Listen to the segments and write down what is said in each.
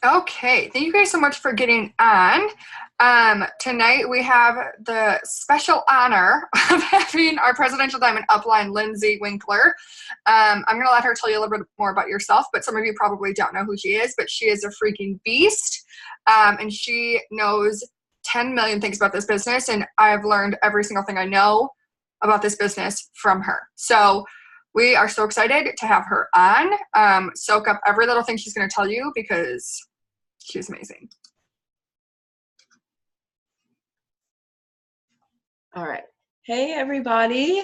Okay, thank you guys so much for getting on. Tonight we have the special honor of having our presidential diamond upline, Lindsay Winkler. I'm going to let her tell you a little bit more about yourself, but some of you probably don't know who she is, but she is a freaking beast. And she knows 10 million things about this business, and I've learned every single thing I know about this business from her. So we are so excited to have her on. Soak up every little thing she's going to tell you because she's amazing. All right. Hey, everybody.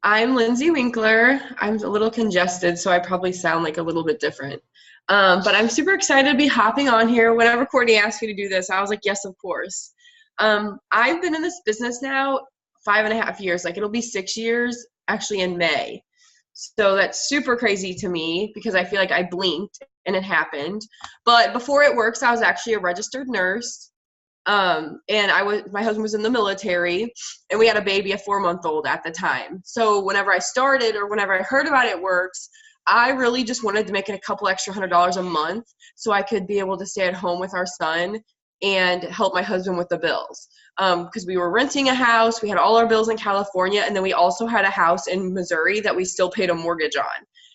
I'm Lindsay Winkler. I'm a little congested, so I probably sound like a little bit different. But I'm super excited to be hopping on here. Whenever Courtney asked me to do this, I was like, yes, of course. I've been in this business now 5.5 years. Like, it'll be 6 years actually in May. So that's super crazy to me because I feel like I blinked and it happened. But before It Works, I was actually a registered nurse. And my husband was in the military, and we had a baby, a 4-month-old at the time. So whenever I started or whenever I heard about It Works, I really just wanted to make it a couple extra $100 a month so I could be able to stay at home with our son and help my husband with the bills. Because we were renting a house, we had all our bills in California, and then we also had a house in Missouri that we still paid a mortgage on.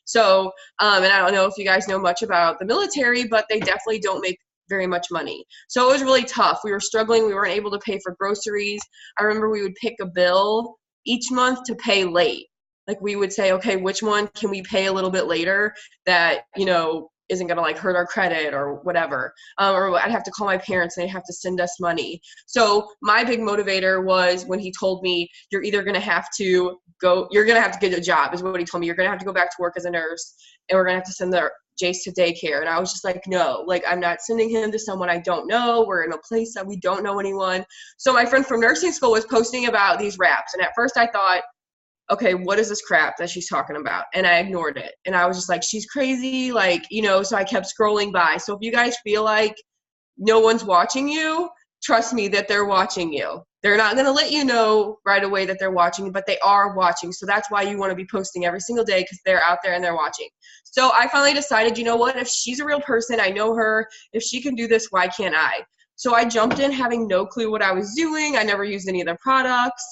So, and I don't know if you guys know much about the military, but they definitely don't make very much money. So it was really tough. We were struggling. We weren't able to pay for groceries. I remember we would pick a bill each month to pay late. Like, we would say, okay, which one can we pay a little bit later that, isn't going to like hurt our credit or whatever. Or I'd have to call my parents and they'd have to send us money. So my big motivator was when he told me, you're going to have to get a job, is what he told me. You're going to have to go back to work as a nurse, and we're going to have to send Jace to daycare. And I was just like, no, like, I'm not sending him to someone I don't know. We're in a place that we don't know anyone. So my friend from nursing school was posting about these wraps. And at first I thought, okay, what is this crap that she's talking about? And I ignored it. And I was just like, she's crazy. Like, so I kept scrolling by. So if you guys feel like no one's watching you, trust me that they're watching you. They're not going to let you know right away that they're watching, but they are watching. So that's why you want to be posting every single day, because they're out there and they're watching. So I finally decided, you know what? If she's a real person, I know her. If she can do this, why can't I? So I jumped in having no clue what I was doing. I never used any of their products.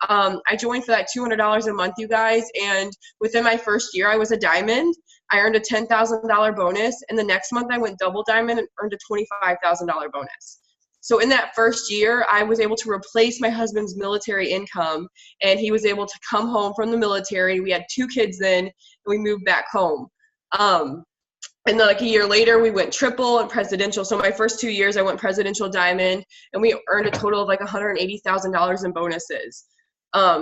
I joined for that $200 a month, you guys. And within my first year, I was a diamond. I earned a $10,000 bonus. And the next month I went double diamond and earned a $25,000 bonus. So in that first year, I was able to replace my husband's military income, and he was able to come home from the military. We had 2 kids then, and we moved back home. And then like a year later, we went triple and presidential. So my first 2 years, I went presidential diamond, and we earned a total of like $180,000 in bonuses.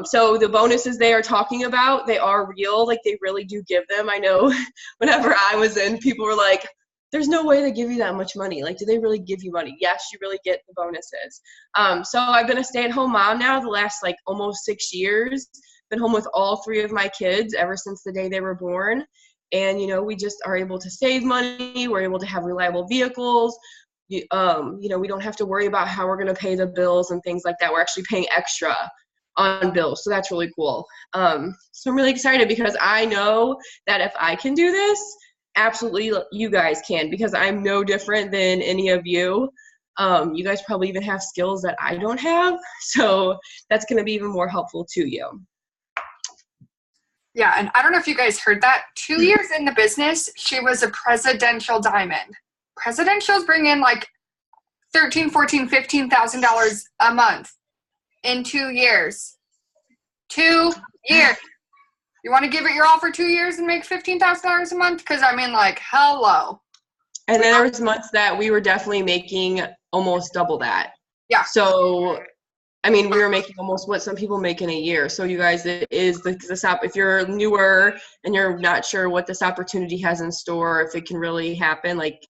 So the bonuses they are talking about, they are real. Like, they really do give them. I know whenever I was in, people were like, there's no way they give you that much money. Like, do they really give you money? Yes, you really get the bonuses. So I've been a stay-at-home mom now the last like almost 6 years. Been home with all 3 of my kids ever since the day they were born. And, we just are able to save money. We're able to have reliable vehicles. We don't have to worry about how we're going to pay the bills and things like that. We're actually paying extra on bills. So that's really cool. So I'm really excited because I know that if I can do this, absolutely you guys can, because I'm no different than any of you. You guys probably even have skills that I don't have. So that's going to be even more helpful to you. Yeah, and I don't know if you guys heard that. 2 years in the business, she was a presidential diamond. Presidentials bring in like $13,000, $14,000, $15,000 a month in 2 years. 2 years. You want to give it your all for 2 years and make $15,000 a month? Because I mean, like, hello. And then there was months that we were definitely making almost double that. Yeah. So I mean, we were making almost what some people make in a year. So you guys, it is this app. If you're newer and you're not sure what this opportunity has in store, if it can really happen, like,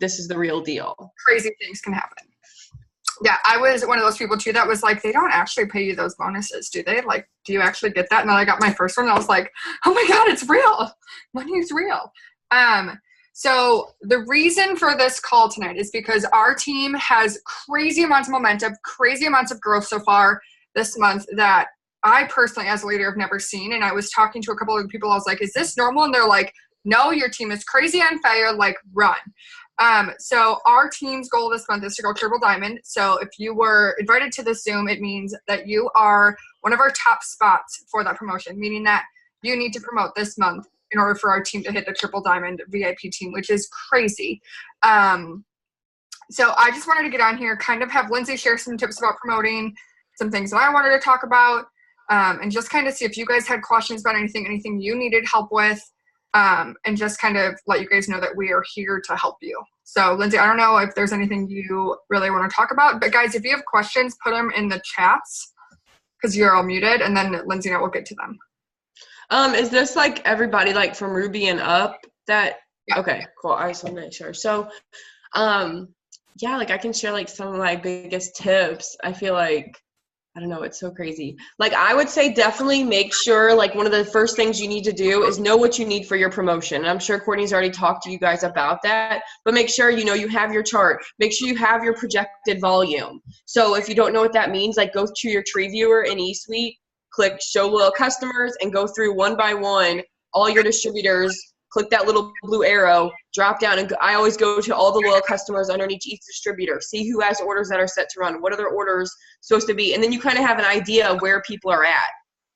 this is the real deal. Crazy things can happen. Yeah, I was one of those people too that was like, they don't actually pay you those bonuses, do they? Like, do you actually get that? And then I got my first one and I was like, oh my God, it's real. Money is real. So the reason for this call tonight is because our team has crazy amounts of momentum, crazy amounts of growth so far this month that I personally, as a leader, have never seen. And I was talking to a couple of people. I was like, is this normal? And they're like, no, your team is crazy on fire. Like, run. So our team's goal this month is to go triple diamond. So if you were invited to the Zoom, it means that you are one of our top spots for that promotion, meaning that you need to promote this month in order for our team to hit the triple diamond VIP team, which is crazy. So I just wanted to get on here, kind of have Lindsay share some tips about promoting, some things that I wanted to talk about, and just kind of see if you guys had questions about anything you needed help with, and just kind of let you guys know that we are here to help you. So Lindsay, I don't know if there's anything you really want to talk about, but guys, if you have questions, put them in the chats because you're all muted, and then Lindsay and I will get to them. Is this like everybody like from Ruby and up that? Yeah. Okay, cool. I just want to make sure. So, yeah, like I can share like some of my biggest tips. I feel like, I don't know, it's so crazy. Like I would say definitely make sure, like one of the first things you need to do is know what you need for your promotion. And I'm sure Courtney's already talked to you guys about that, but make sure you know you have your chart. Make sure you have your projected volume. So if you don't know what that means, like go to your tree viewer in eSuite, click show loyal customers, and go through one by one all your distributors. Click that little blue arrow, drop down, and I always go to all the loyal customers underneath each distributor, see who has orders that are set to run, what are their orders supposed to be, and then you kind of have an idea of where people are at.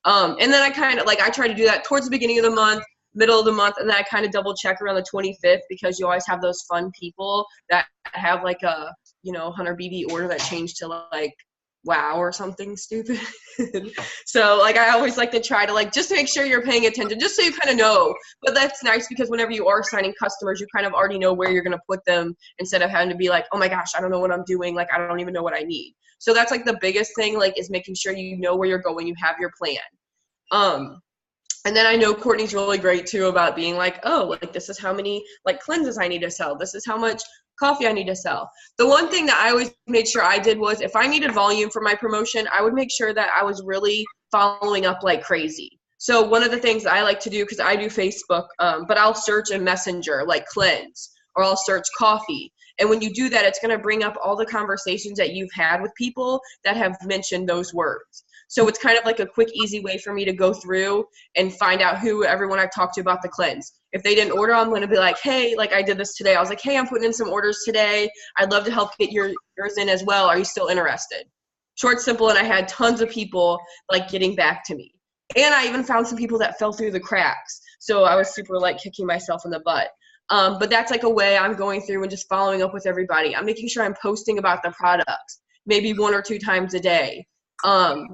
And then I kind of, like, I try to do that towards the beginning of the month, middle of the month, and then I kind of double check around the 25th because you always have those fun people that have, like, a, 100 BB order that changed to, like, wow or something stupid. So like I always like to try to like just make sure you're paying attention just so you kind of know. But that's nice because whenever you are signing customers, you kind of already know where you're going to put them instead of having to be like, oh my gosh, I don't know what I'm doing, like I don't even know what I need. So that's like the biggest thing, like, is making sure you know where you're going, you have your plan. And then I know Courtney's really great too about being like, oh, like this is how many like cleanses I need to sell, this is how much coffee I need to sell. The one thing that I always made sure I did was if I needed volume for my promotion, I would make sure that I was really following up like crazy. So one of the things I like to do, because I do Facebook, but I'll search in Messenger like cleanse, or I'll search coffee. And when you do that, it's going to bring up all the conversations that you've had with people that have mentioned those words. So it's kind of like a quick, easy way for me to go through and find out who everyone I've talked to about the cleanse. If they didn't order, I'm going to be like, hey, like I did this today. I was like, hey, I'm putting in some orders today. I'd love to help get yours in as well. Are you still interested? Short, simple, and I had tons of people like getting back to me. And I even found some people that fell through the cracks. So I was super like kicking myself in the butt. But that's like a way I'm going through and just following up with everybody. I'm making sure I'm posting about the products, maybe 1 or 2 times a day.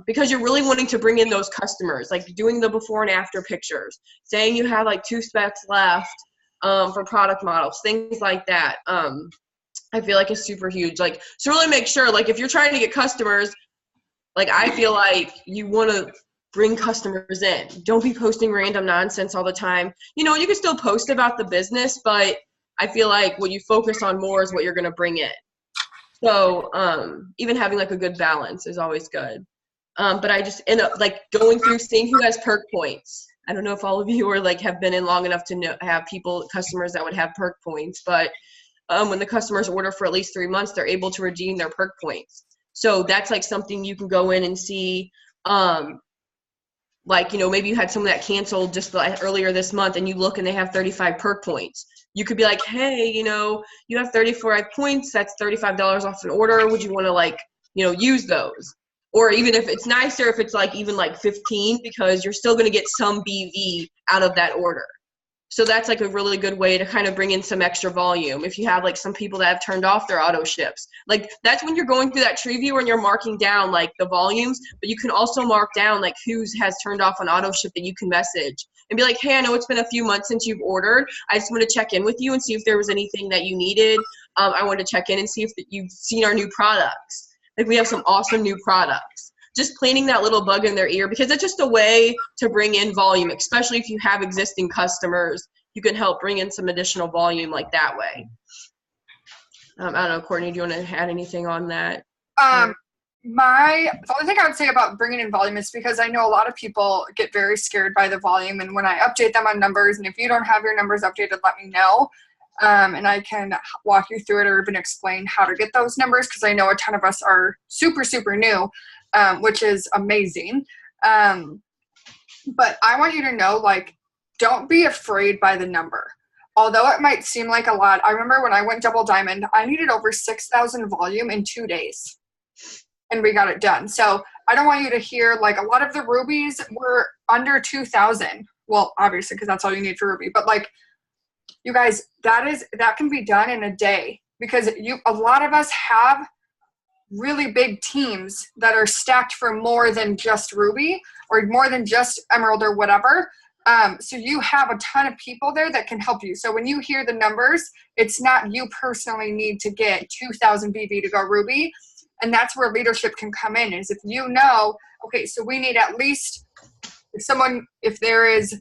Because you're really wanting to bring in those customers, like doing the before and after pictures, saying you have like 2 specs left for product models, things like that. I feel like it's super huge. Like, so really make sure, like if you're trying to get customers, like I feel like you want to bring customers in. Don't be posting random nonsense all the time. You can still post about the business, but I feel like what you focus on more is what you're going to bring in. So even having like a good balance is always good. But I just end up like going through seeing who has perk points. I don't know if all of you are like have been in long enough to have customers that would have perk points, but when the customers order for at least 3 months, they're able to redeem their perk points. So that's like something you can go in and see. Like, maybe you had someone that canceled just earlier this month and you look and they have 35 perk points. You could be like, hey, you have 34 points. That's $35 off an order. Would you want to like, use those? Or even if it's nicer, if it's like even like 15, because you're still going to get some BV out of that order. So that's like a really good way to kind of bring in some extra volume. If you have like some people that have turned off their auto ships, like that's when you're going through that tree viewer and you're marking down like the volumes, but you can also mark down like who has turned off an auto ship that you can message and be like, hey, I know it's been a few months since you've ordered. I just want to check in with you and see if there was anything that you needed. I want to check in and see if you've seen our new products. Like we have some awesome new products. Just planting that little bug in their ear, because it's just a way to bring in volume, especially if you have existing customers. You can help bring in some additional volume like that way. I don't know, Courtney, do you want to add anything on that? The only thing I would say about bringing in volume is because I know a lot of people get very scared by the volume, and when I update them on numbers, and if you don't have your numbers updated, let me know. And I can walk you through it or even explain how to get those numbers, because I know a ton of us are super, super new. Which is amazing. But I want you to know, like, don't be afraid by the number. although it might seem like a lot, I remember when I went double diamond, I needed over 6,000 volume in 2 days, and we got it done. So I don't want you to hear, like, a lot of the rubies were under 2,000. Well, obviously, because that's all you need for ruby. But, like, you guys, that can be done in a day, because a lot of us have really big teams that are stacked for more than just ruby or more than just emerald or whatever. So you have a ton of people there that can help you. So when you hear the numbers, it's not you personally need to get 2,000 BV to go ruby. And that's where leadership can come in, is if you know, okay, so we need at least, if there is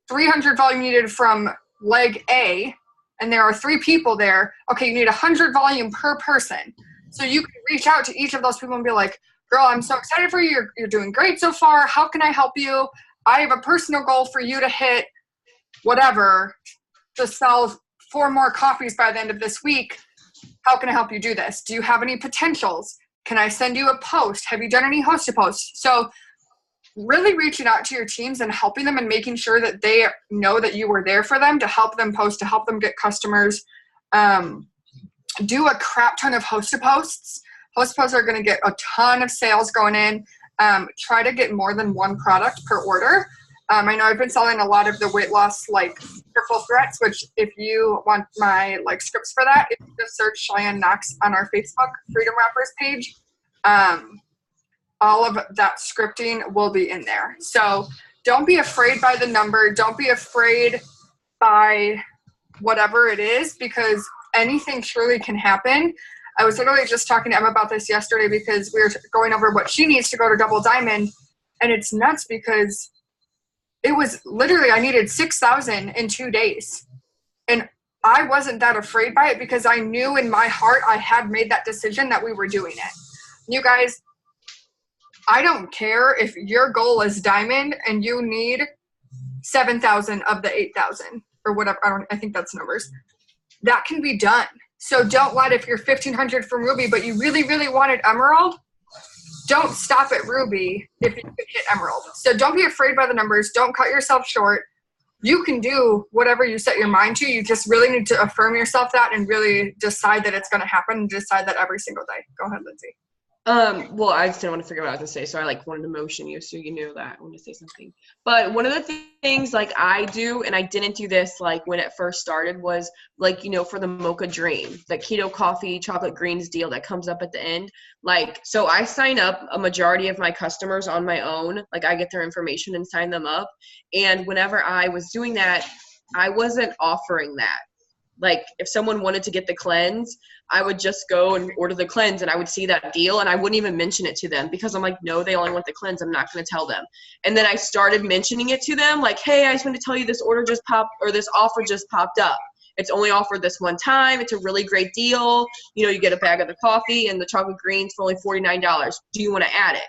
300 volume needed from leg A, and there are 3 people there, okay, you need 100 volume per person. So you can reach out to each of those people and be like, girl, I'm so excited for you. You're doing great so far. How can I help you? I have a personal goal for you to hit whatever, to sell 4 more copies by the end of this week. How can I help you do this? Do you have any potentials? Can I send you a post? Have you done any hosted posts? So really reaching out to your teams and helping them and making sure that they know that you were there for them, to help them post, to help them get customers. Do a crap ton of hosted posts. Hosted posts are going to get a ton of sales going in. Try to get more than 1 product per order. I know I've been selling a lot of the weight loss, like, triple threats, which if you want my, like, scripts for that, if you just search Cheyenne Knox on our Facebook Freedom Wrappers page, all of that scripting will be in there. So don't be afraid by the number. Don't be afraid by whatever it is, because anything truly can happen. I was literally just talking to Emma about this yesterday, because we were going over what she needs to go to double diamond, and it's nuts because it was literally, I needed 6,000 in 2 days. And I wasn't that afraid by it, because I knew in my heart I had made that decision that we were doing it. You guys, I don't care if your goal is diamond and you need 7,000 of the 8,000 or whatever. I think that's numbers. That can be done. So don't let, if you're 1,500 from ruby, but you really, really wanted emerald, don't stop at ruby if you can hit emerald. So don't be afraid by the numbers. Don't cut yourself short. You can do whatever you set your mind to. You just really need to affirm yourself that and really decide that it's going to happen, and decide that every single day. Go ahead, Lindsay. Well, I just didn't want to figure out what I was going to say, so I wanted to motion you so you knew that I wanted to say something. But one of the things I do, and I didn't do this when it first started, was for the Mocha Dream, the keto coffee chocolate greens deal that comes up at the end. So I sign up a majority of my customers on my own. I get their information and sign them up. And whenever I was doing that, I wasn't offering that. If someone wanted to get the cleanse, I would just go and order the cleanse, and I would see that deal, and I wouldn't even mention it to them, because I'm no, they only want the cleanse. I'm not going to tell them. And then I started mentioning it to them, hey, I just want to tell you this order just popped, or this offer just popped up. It's only offered this one time. It's a really great deal. You get a bag of the coffee and the chocolate greens for only $49. Do you want to add it?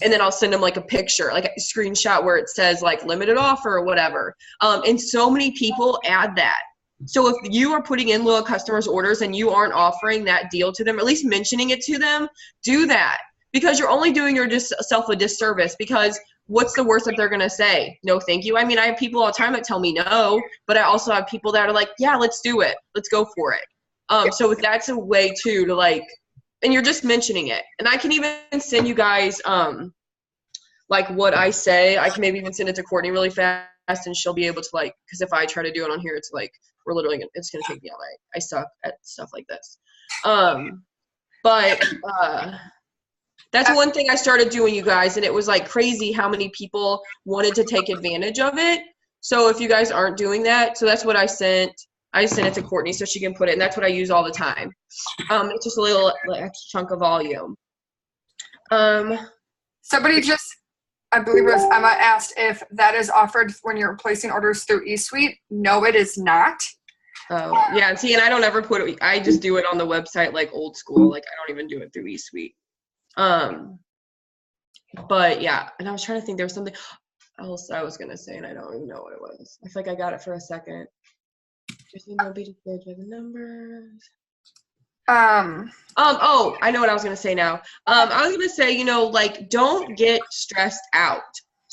And then I'll send them a picture, a screenshot where it says limited offer or whatever. And so many people add that. So if you are putting in loyal customers' orders and you aren't offering that deal to them, or at least mentioning it to them, do that, because you're only doing yourself a disservice. Because what's the worst that they're going to say? No, thank you. I mean, I have people all the time that tell me no, but I also have people that are yeah, let's do it. Let's go for it. So that's a way too to and you're just mentioning it. And I can even send you guys what I say. I can maybe even send it to Courtney really fast, and she'll be able to because if I try to do it on here, it's we're literally it's gonna take me out. I suck at stuff like this. But that's one thing I started doing, you guys, and it was crazy how many people wanted to take advantage of it. So if you guys aren't doing that, so that's what I sent. I sent it to Courtney so she can put it, and that's what I use all the time. It's just a little extra chunk of volume. Somebody I believe it was Emma, asked if that is offered when you're placing orders through eSuite. No, it is not. Oh, yeah. See, and I don't ever put it, I just do it on the website old school. I don't even do it through eSuite. But yeah, and I was trying to think there was something else I was going to say, and I don't even know what it was. I feel I got it for a second. Just need to be discouraged by the numbers. Oh, I know what I was going to say now. I was going to say, don't get stressed out.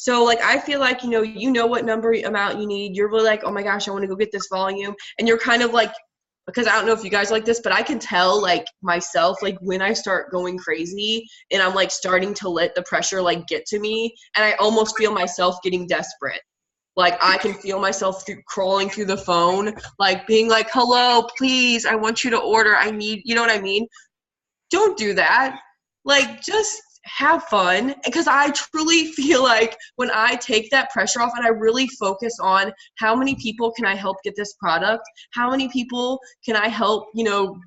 So like, I feel like, you know what amount you need. You're really like, oh my gosh, I want to go get this volume. And you're kind of like, because I don't know if you guys like this, but I can tell like myself, like when I start going crazy and I'm like starting to let the pressure like get to me, and I almost feel myself getting desperate. Like I can feel myself crawling through the phone, like being like, hello, please, I want you to order. I need, you know what I mean? Don't do that. Like, just have fun. Because I truly feel like when I take that pressure off and I really focus on how many people can I help get this product, how many people can I help,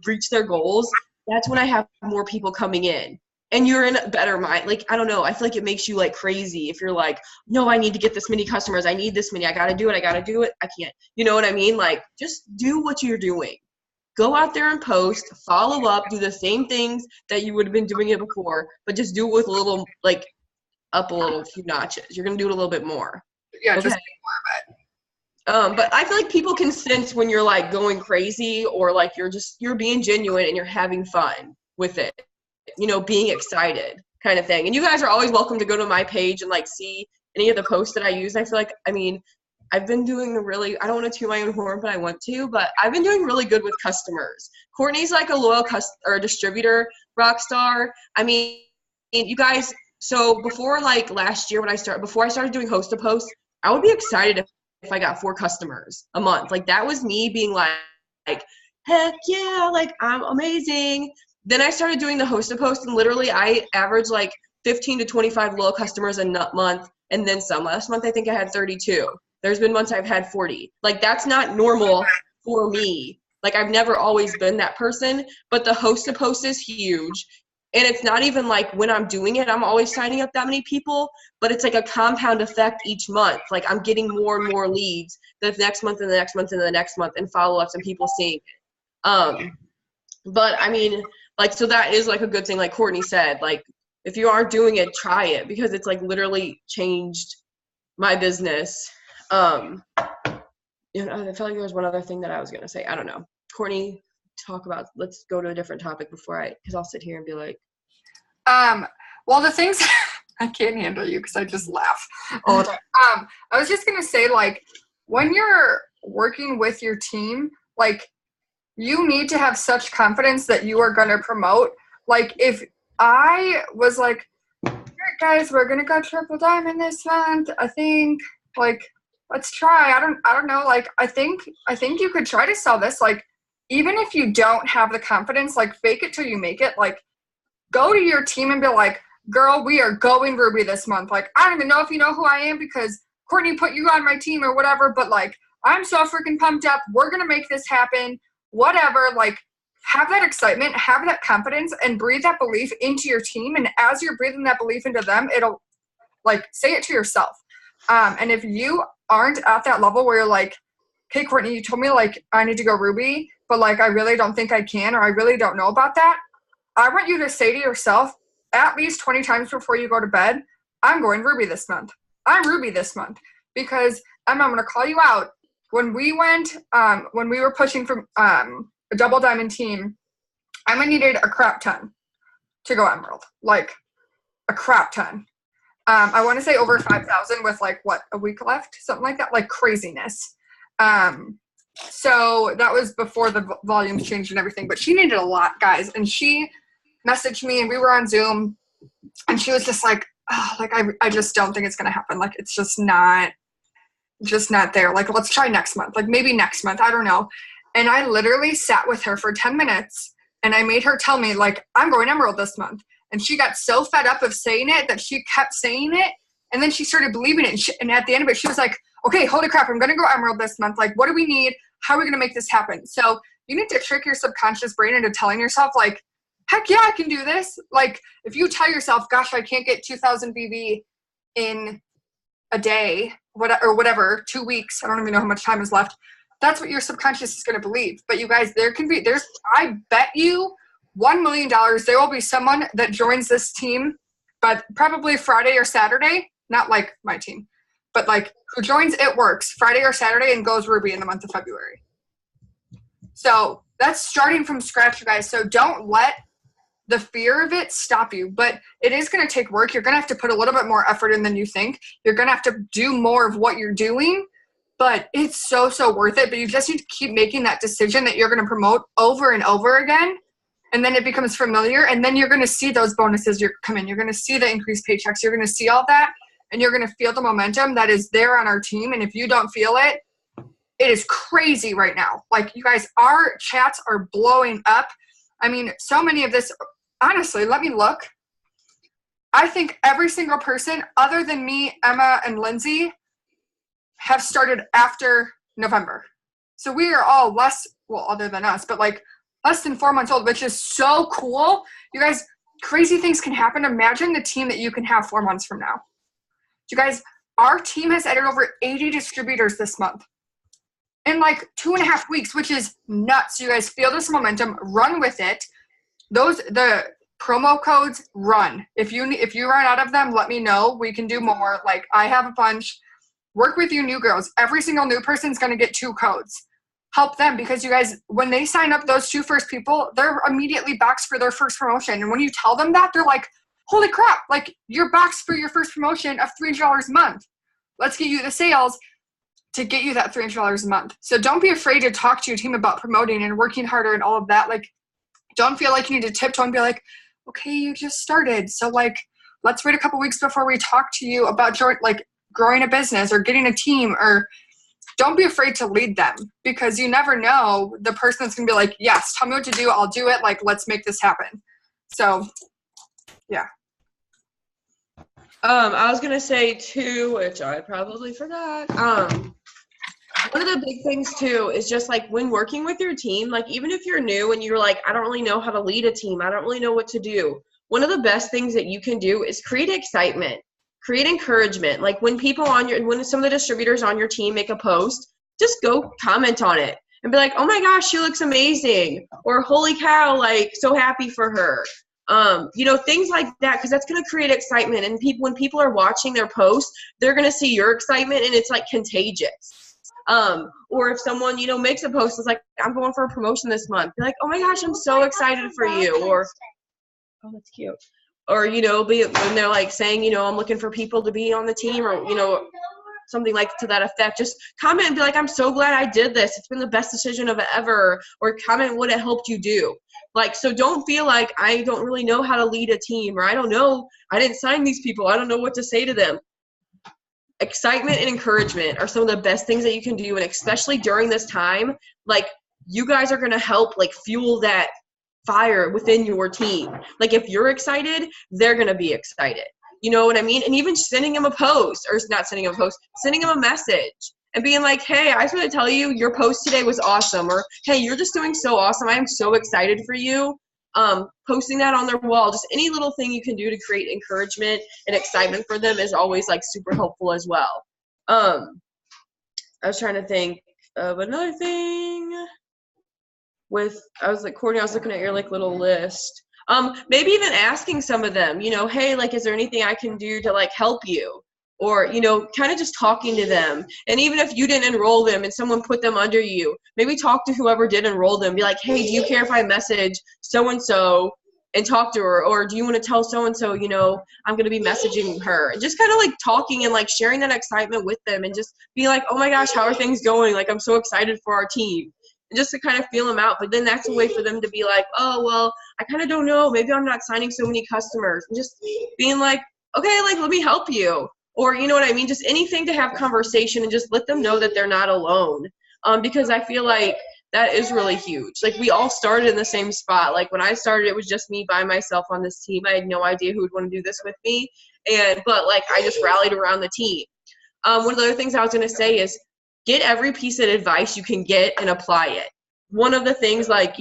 reach their goals, that's when I have more people coming in. And you're in a better mind. Like, I don't know, I feel like it makes you like crazy if you're like, no, I need to get this many customers. I need this many. I got to do it. I can't. You know what I mean? Like, just do what you're doing. Go out there and post, follow up, do the same things that you would have been doing it before, but just do it with a little, like, up a little few notches. You're going to do it a little bit more. Yeah, okay? just more of it. But I feel like people can sense when you're, like, going crazy or, like, you're being genuine and you're having fun with it, being excited kind of thing. And you guys are always welcome to go to my page and, like, see any of the posts that I use. I feel like, I've been doing I don't want to toot my own horn, but I want to, but I've been doing really good with customers. Courtney's like a loyal distributor rock star. You guys, so before like last year before I started doing host to post, I would be excited if I got 4 customers a month. Like that was me being like, heck yeah, like I'm amazing. Then I started doing the host to post and literally I averaged like 15 to 25 loyal customers a month and then some. Last month I think I had 32. There's been months I've had 40. Like, that's not normal for me. Like, I've never always been that person, but the host to post is huge. And it's not even like when I'm doing it, I'm always signing up that many people, but it's like a compound effect each month. Like, I'm getting more and more leads the next month and the next month and the next month and follow-ups and people seeing it. But, so that is like a good thing, like Courtney said. Like, if you aren't doing it, try it because it's like literally changed my business. I felt like there was one other thing that I was going to say. I don't know. Courtney, let's go to a different topic because I'll sit here and be like. Well, the things, I can't handle you because I just laugh all the time. I was just going to say, like, when you're working with your team, like, you need to have such confidence that you are going to promote. Like, if I was like, all right, guys, we're going to go triple diamond this month, I think, like, let's try. I don't know. Like, I think you could try to sell this. Like, even if you don't have the confidence, like, fake it till you make it. Like, go to your team and be like, girl, we are going Ruby this month. Like, I don't even know if you know who I am because Courtney put you on my team or whatever, but, like, I'm so freaking pumped up. We're going to make this happen. Whatever. Like, have that excitement, have that confidence, and breathe that belief into your team. And as you're breathing that belief into them, it'll, like, say it to yourself. And if you aren't at that level where you're like, okay, Courtney, you told me, like, I need to go Ruby, but, like, I really don't think I can, or I really don't know about that. I want you to say to yourself at least 20 times before you go to bed, I'm going Ruby this month. I'm Ruby this month. Because I'm going to call you out. When we were pushing for a double diamond team, Emma needed a crap ton to go Emerald. Like, a crap ton. I want to say over 5,000 with, like, what, a week left? Something like that. Like, craziness. So that was before the volumes changed and everything. But she needed a lot, guys. And she messaged me, and we were on Zoom. And she was just like, oh, like, I just don't think it's going to happen. Like, it's just not there. Like, let's try next month. Like, maybe next month. I don't know. And I literally sat with her for 10 minutes, and I made her tell me, like, I'm going Emerald this month. And she got so fed up of saying it that she kept saying it. And then she started believing it. And at the end of it, she was like, okay, holy crap, I'm going to go Emerald this month. Like, what do we need? How are we going to make this happen? So you need to trick your subconscious brain into telling yourself, like, heck yeah, I can do this. Like, if you tell yourself, gosh, I can't get 2,000 BV in a day, or whatever, 2 weeks, I don't even know how much time is left. That's what your subconscious is going to believe. But you guys, I bet you $1 million, there will be someone that joins this team, but probably Friday or Saturday, not like my team, but like who joins It Works Friday or Saturday and goes Ruby in the month of February. So that's starting from scratch, you guys. So don't let the fear of it stop you. But it is going to take work. You're going to have to put a little bit more effort in than you think. You're going to have to do more of what you're doing, but it's so, so worth it. But you just need to keep making that decision that you're going to promote over and over again. And then it becomes familiar. And then you're going to see those bonuses come in. You're going to see the increased paychecks. You're going to see all that. And you're going to feel the momentum that is there on our team. And if you don't feel it, it is crazy right now. Like, you guys, our chats are blowing up. I mean, so many of this, honestly, let me look. I think every single person other than me, Emma, and Lindsay have started after November. So we are all other than us, but like less than 4 months old, which is so cool. You guys, crazy things can happen. Imagine the team that you can have 4 months from now. You guys, our team has added over 80 distributors this month in like 2.5 weeks, which is nuts. You guys feel this momentum, run with it. The promo codes, run. If you run out of them, let me know. We can do more. Like, I have a bunch. Work with you new girls. Every single new person is going to get 2 codes. Help them, because you guys, when they sign up, those 2 first people, they're immediately boxed for their first promotion. And when you tell them that, they're like, holy crap, like, you're boxed for your first promotion of $300 a month. Let's get you the sales to get you that $300 a month. So don't be afraid to talk to your team about promoting and working harder and all of that. Like, don't feel like you need to tiptoe and be like, okay, you just started. So like, let's wait a couple weeks before we talk to you about growing a business or getting a team. Or don't be afraid to lead them, because you never know the person that's going to be like, yes, tell me what to do. I'll do it. Like, let's make this happen. So yeah. I was gonna say too, which I probably forgot. One of the big things too is just like when working with your team, like even if you're new and you're like, I don't really know how to lead a team, I don't really know what to do. One of the best things that you can do is create excitement, create encouragement. Like when when some of the distributors on your team make a post, just go comment on it and be like, oh my gosh, she looks amazing, or holy cow, like so happy for her. Things like that, because that's going to create excitement. And when people are watching their posts, they're going to see your excitement, and it's like contagious. Or if someone, makes a post, it's like, I'm going for a promotion this month. You're like, oh my gosh, I'm so excited for you. Or, oh, that's cute. Or, when they're like saying, I'm looking for people to be on the team, or, something like to that effect, just comment and be like, I'm so glad I did this. It's been the best decision of ever. Or comment what it helped you do. Like, so don't feel like I don't really know how to lead a team, or I don't know, I didn't sign these people, I don't know what to say to them. Excitement and encouragement are some of the best things that you can do. And especially during this time, like, you guys are going to help like fuel that fire within your team. Like, if you're excited, they're going to be excited. You know what I mean? And even sending them a post, or not sending them a post, sending them a message and being like, hey, I just want to tell you your post today was awesome. Or, hey, you're just doing so awesome. I am so excited for you. Posting that on their wall, just any little thing you can do to create encouragement and excitement for them is always like super helpful as well. I was trying to think of another thing I was looking at your like little list. Maybe even asking some of them, hey, like, is there anything I can do to like help you? Or, kind of just talking to them. And even if you didn't enroll them and someone put them under you, maybe talk to whoever did enroll them. Be like, hey, do you care if I message so-and-so and talk to her? Or do you want to tell so-and-so, I'm going to be messaging her? And just kind of like talking and like sharing that excitement with them, and just be like, oh my gosh, how are things going? Like, I'm so excited for our team. And just to kind of feel them out. But then that's a way for them to be like, oh, well, I kind of don't know. Maybe I'm not signing so many customers. And just being like, okay, like, let me help you. Or, you know what I mean? Just anything to have conversation and just let them know that they're not alone. Because I feel like that is really huge. Like, we all started in the same spot. Like, when I started, it was just me by myself on this team. I had no idea who would want to do this with me. But like, I just rallied around the team. One of the other things I was going to say is get every piece of advice you can get and apply it. One of the things, like,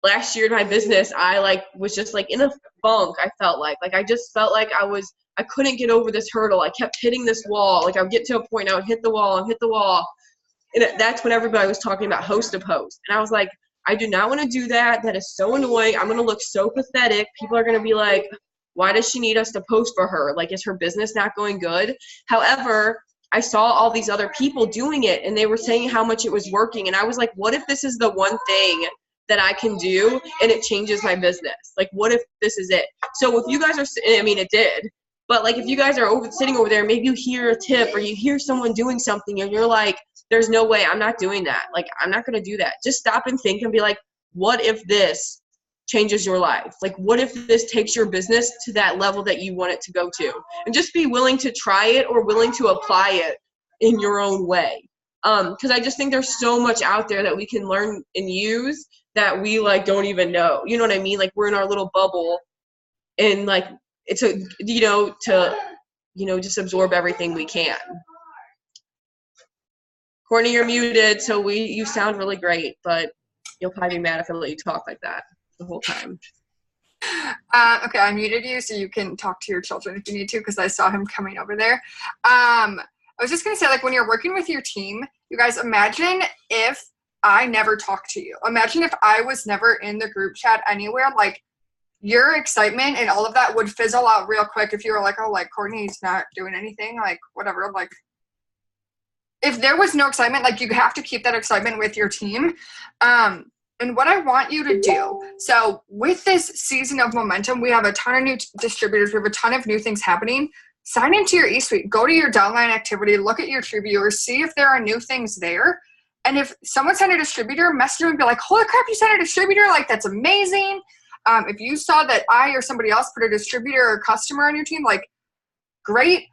last year in my business, I like was just like in a funk. I felt like I just felt like I couldn't get over this hurdle. I kept hitting this wall. Like, I would get to a point, I would hit the wall and hit the wall. And that's when everybody was talking about host to post. And I was like, I do not want to do that. That is so annoying. I'm going to look so pathetic. People are going to be like, why does she need us to post for her? Like, is her business not going good? However, I saw all these other people doing it, and they were saying how much it was working. And I was like, what if this is the one thing that I can do and it changes my business? Like, what if this is it? So if you guys are, I mean, it did, but like, if you guys are sitting over there, maybe you hear a tip or you hear someone doing something and you're like, there's no way, I'm not doing that. Like, I'm not going to do that. Just stop and think and be like, what if this changes your life? Like, what if this takes your business to that level that you want it to go to? And just be willing to try it or willing to apply it in your own way. Because I just think there's so much out there that we can learn and use that we like don't even know. You know what I mean? Like, we're in our little bubble and like it's a, you know, to, you know, just absorb everything we can. Courtney, you're muted, so you sound really great, but you'll probably be mad if I let you talk like that the whole time. Okay, I muted you so you can talk to your children if you need to, because I saw him coming over there. I was just going to say, like, when you're working with your team, you guys, imagine if I never talked to you. Imagine if I was never in the group chat anywhere. Like, your excitement and all of that would fizzle out real quick if you were like, oh, like, Courtney's not doing anything, like, whatever. Like, if there was no excitement, like, you have to keep that excitement with your team. And what I want you to do, so with this season of momentum, we have a ton of new distributors. We have a ton of new things happening. Sign into your eSuite. Go to your downline activity. Look at your TrueViewer. See if there are new things there. And if someone sent a distributor, message them and be like, holy crap, you sent a distributor? Like, that's amazing. If you saw that I or somebody else put a distributor or customer on your team, like, great.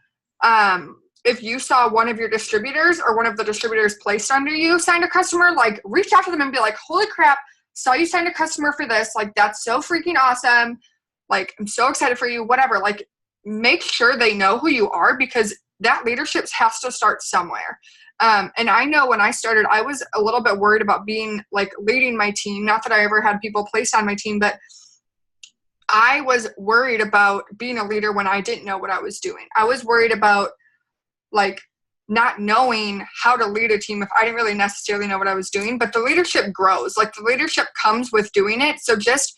If you saw one of your distributors or one of the distributors placed under you signed a customer, like, reach out to them and be like, holy crap, saw you signed a customer for this. Like, that's so freaking awesome. Like, I'm so excited for you, whatever. Like, make sure they know who you are, because that leadership has to start somewhere. And I know when I started, I was a little bit worried about being, like, leading my team. Not that I ever had people placed on my team, but I was worried about being a leader when I didn't know what I was doing. I was worried about, like, not knowing how to lead a team if I didn't really necessarily know what I was doing. But the leadership grows. Like, the leadership comes with doing it. So just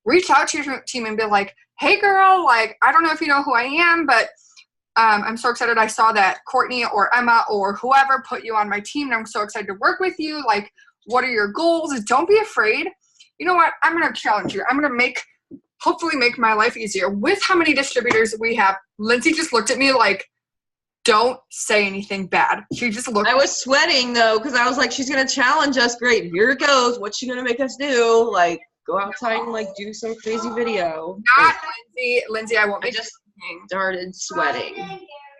reach out to your team and be like, hey, girl, like, I don't know if you know who I am, but I'm so excited I saw that Courtney or Emma or whoever put you on my team, and I'm so excited to work with you. Like, what are your goals? Don't be afraid. You know what? I'm going to challenge you. I'm going to hopefully make my life easier. With how many distributors we have, Lindsay just looked at me like, don't say anything bad. She just looked. I was sweating, though, because I was like, she's going to challenge us. Great, here it goes. What's she going to make us do? Like, go outside and, like, do some crazy video. Not Lindsay, I won't make just started sweating.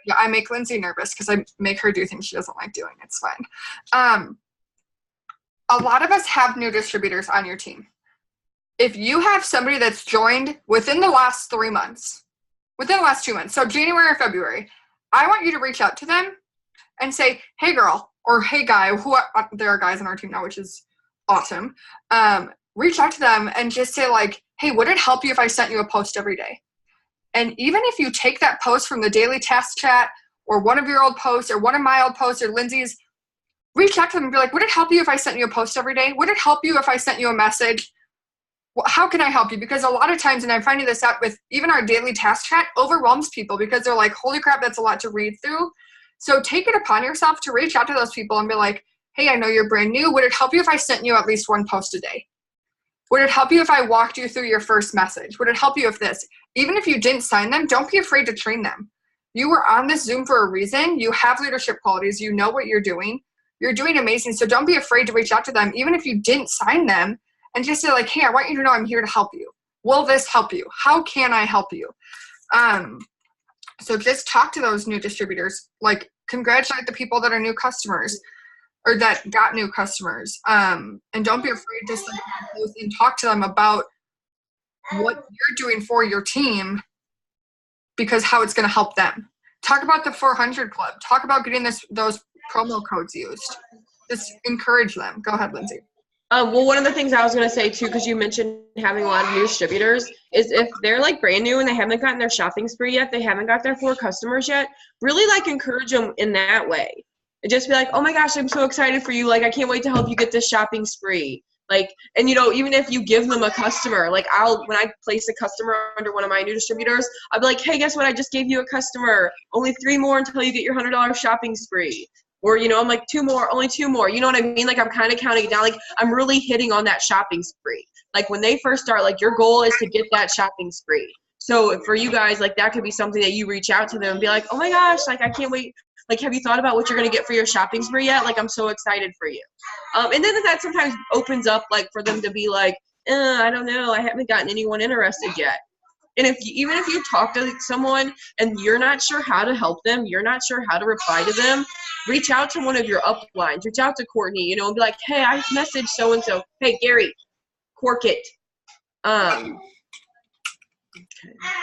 Yeah, I make Lindsay nervous because I make her do things she doesn't like doing. It's fine. A lot of us have new distributors on your team. If you have somebody that's joined within the last 3 months, within the last 2 months, so January or February, I want you to reach out to them and say, hey, girl, or hey, guy, there are guys on our team now, which is awesome. Reach out to them and just say, like, hey, would it help you if I sent you a post every day? And even if you take that post from the daily task chat or one of your old posts or one of my old posts or Lindsay's, reach out to them and be like, would it help you if I sent you a post every day? Would it help you if I sent you a message? Well, how can I help you? Because a lot of times, and I'm finding this out with even our daily task chat, overwhelms people because they're like, holy crap, that's a lot to read through. So take it upon yourself to reach out to those people and be like, hey, I know you're brand new. Would it help you if I sent you at least one post a day? Would it help you if I walked you through your first message? Would it help you if this? Even if you didn't sign them, don't be afraid to train them. You were on this Zoom for a reason. You have leadership qualities. You know what you're doing. You're doing amazing. So don't be afraid to reach out to them, even if you didn't sign them, and just say, like, hey, I want you to know I'm here to help you. Will this help you? How can I help you? So just talk to those new distributors. Like, congratulate the people that are new customers or that got new customers. And don't be afraid to send them and talk to them about what you're doing for your team, because how it's going to help them. Talk about the 400 Club. Talk about getting those promo codes used. Just encourage them. Go ahead, Lindsay. Well, one of the things I was going to say, too, because you mentioned having a lot of new distributors, is if they're, like, brand new and they haven't gotten their shopping spree yet, they haven't got their 4 customers yet, really, like, encourage them in that way. And just be like, oh, my gosh, I'm so excited for you. Like, I can't wait to help you get this shopping spree. Like, and, you know, even if you give them a customer, like, when I place a customer under one of my new distributors, I'll be like, hey, guess what? I just gave you a customer. Only 3 more until you get your $100 shopping spree. Or, you know, I'm like, 2 more, only 2 more. You know what I mean? Like, I'm kind of counting it down. Like, I'm really hitting on that shopping spree. Like, when they first start, like, your goal is to get that shopping spree. So for you guys, like, that could be something that you reach out to them and be like, oh my gosh, like, I can't wait. Like, have you thought about what you're going to get for your shopping spree yet? Like, I'm so excited for you. And then that sometimes opens up, like, for them to be like, I don't know, I haven't gotten anyone interested yet. And even if you talk to someone and you're not sure how to help them, you're not sure how to reply to them, reach out to one of your uplines. Reach out to Courtney, you know, and be like, hey, I messaged so-and-so. Hey, Gary, cork it. Okay.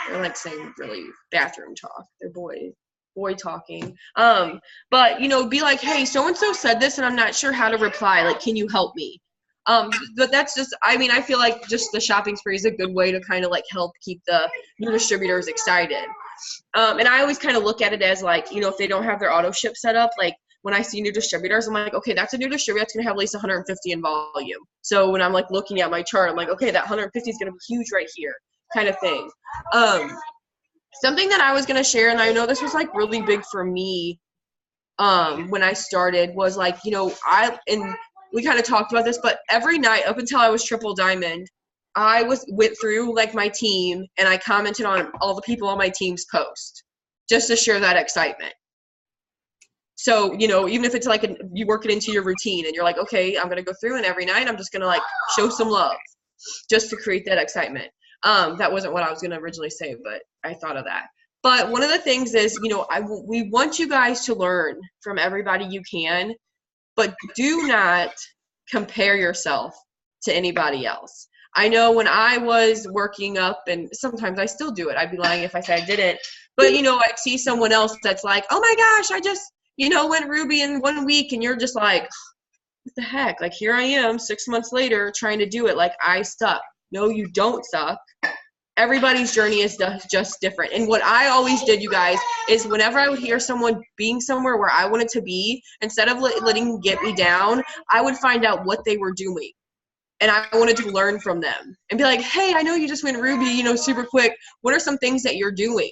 They're like saying really bathroom talk. They're boy talking. But, you know, be like, hey, so-and-so said this and I'm not sure how to reply. Like, can you help me? But that's just, I mean, I feel like just the shopping spree is a good way to kind of like help keep the new distributors excited. And I always kind of look at it as like, you know, if they don't have their auto ship set up, like when I see new distributors, I'm like, okay, that's a new distributor that's going to have at least 150 in volume. So when I'm like looking at my chart, I'm like, okay, that 150 is going to be huge right here, kind of thing. Something that I was going to share, and I know this was like really big for me when I started, was like, you know, we kind of talked about this, but every night up until I was triple diamond, I went through like my team and I commented on all the people on my team's post just to share that excitement. So, you know, even if it's like you work it into your routine and you're like, okay, I'm going to go through and every night I'm just going to like show some love just to create that excitement. That wasn't what I was going to originally say, but I thought of that. But one of the things is, you know, we want you guys to learn from everybody you can, but do not compare yourself to anybody else. I know when I was working up, and sometimes I still do it, I'd be lying if I said I didn't, but, you know, I'd see someone else that's like, oh my gosh, I just, you know, went Ruby in 1 week, and you're just like, what the heck? Like, here I am 6 months later trying to do it. Like, I suck. No, you don't suck. Everybody's journey is just different. And what I always did, you guys, is whenever I would hear someone being somewhere where I wanted to be, instead of letting them get me down, I would find out what they were doing. And I wanted to learn from them and be like, hey, I know you just went Ruby, you know, super quick. What are some things that you're doing?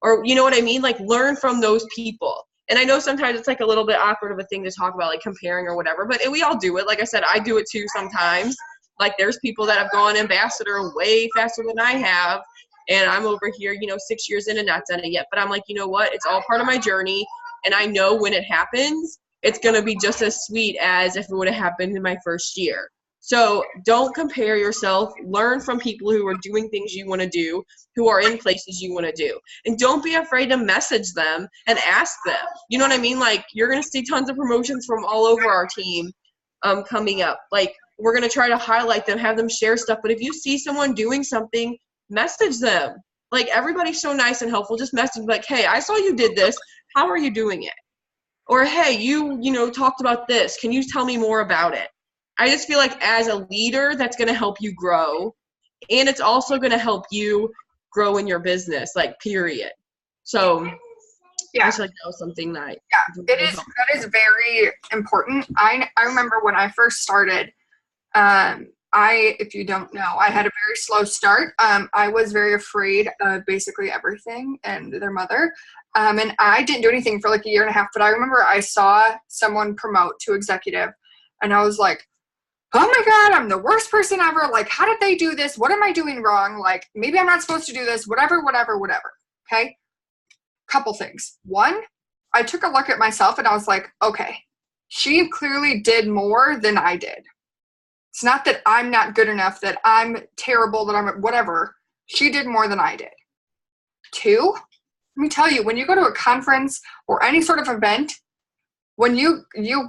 Or, you know what I mean? Like, learn from those people. And I know sometimes it's like a little bit awkward of a thing to talk about, like comparing or whatever, but we all do it. Like I said, I do it too sometimes. Like, there's people that have gone ambassador way faster than I have, and I'm over here, you know, 6 years in and not done it yet. But I'm like, you know what? It's all part of my journey, and I know when it happens, it's going to be just as sweet as if it would have happened in my first year. So don't compare yourself. Learn from people who are doing things you want to do, who are in places you want to do. And don't be afraid to message them and ask them. You know what I mean? Like, you're going to see tons of promotions from all over our team coming up. Like, we're going to try to highlight them, have them share stuff. But if you see someone doing something, message them. Like, everybody's so nice and helpful. Just message like, hey, I saw you did this. How are you doing it? Or, hey, you know, talked about this. Can you tell me more about it? I just feel like as a leader, that's going to help you grow. And it's also going to help you grow in your business, like, period. So yeah. I feel like that was something that that is very important. I remember when I first started, if you don't know, I had a very slow start. I was very afraid of basically everything and their mother. And I didn't do anything for like a year and a half, but I remember I saw someone promote to executive and I was like, oh my God, I'm the worst person ever. Like, how did they do this? What am I doing wrong? Like, maybe I'm not supposed to do this, whatever. Okay. Couple things. One, I took a look at myself and I was like, okay, she clearly did more than I did. It's not that I'm not good enough, that I'm terrible, that I'm whatever. She did more than I did. Two, let me tell you, when you go to a conference or any sort of event, when you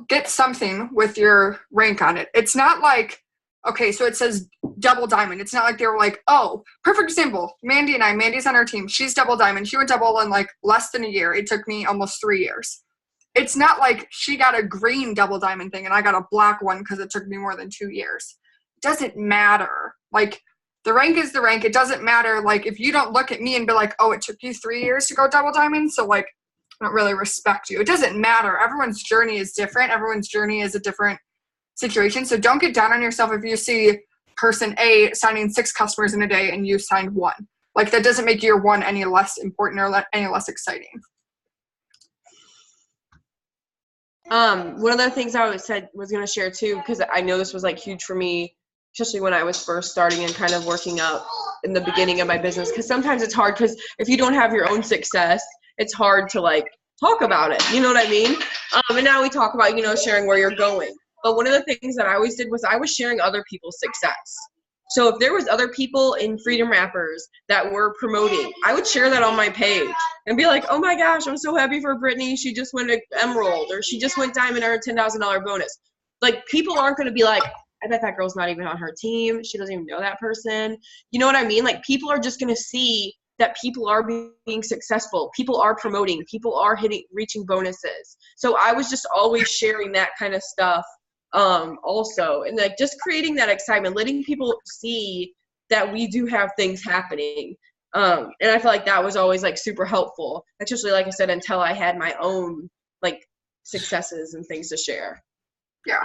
get something with your rank on it, it's not like, okay, so it says double diamond. It's not like they were like, oh, perfect example. Mandy's on our team. She's double diamond. She went double in like less than a year. It took me almost 3 years. It's not like she got a green double diamond thing and I got a black one because it took me more than 2 years. It doesn't matter. Like, the rank is the rank. It doesn't matter. Like, if you don't look at me and be like, oh, it took you 3 years to go double diamond, so like, I don't really respect you. It doesn't matter. Everyone's journey is different. Everyone's journey is a different situation. So don't get down on yourself if you see person A signing 6 customers in a day and you signed 1. Like, that doesn't make your 1 any less important or any less exciting. One of the things I was going to share too, because I know this was like huge for me, especially when I was first starting and kind of working up in the beginning of my business, because sometimes it's hard, because if you don't have your own success, it's hard to like talk about it, you know what I mean? And now we talk about, you know, sharing where you're going. But one of the things that I always did was I was sharing other people's success. So if there was other people in Freedom Wrappers that were promoting, I would share that on my page and be like, oh my gosh, I'm so happy for Brittany. She just went Emerald, or she just went Diamond, or a $10,000 bonus. Like, people aren't going to be like, I bet that girl's not even on her team. She doesn't even know that person. You know what I mean? Like, people are just going to see that people are being successful. People are promoting. People are reaching bonuses. So I was just always sharing that kind of stuff. Also, and like just creating that excitement, letting people see that we do have things happening. And I feel like that was always like super helpful, especially like I said, until I had my own like successes and things to share. Yeah.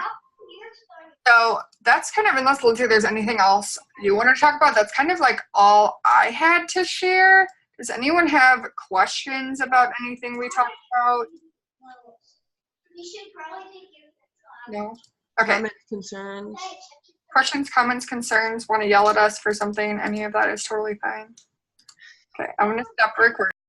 So that's kind of, unless Lindsay, there's anything else you want to talk about, that's kind of like all I had to share. Does anyone have questions about anything we talked about? No? Okay. Comments, concerns? Questions, comments, concerns, want to yell at us for something, any of that is totally fine. Okay, I'm going to stop recording.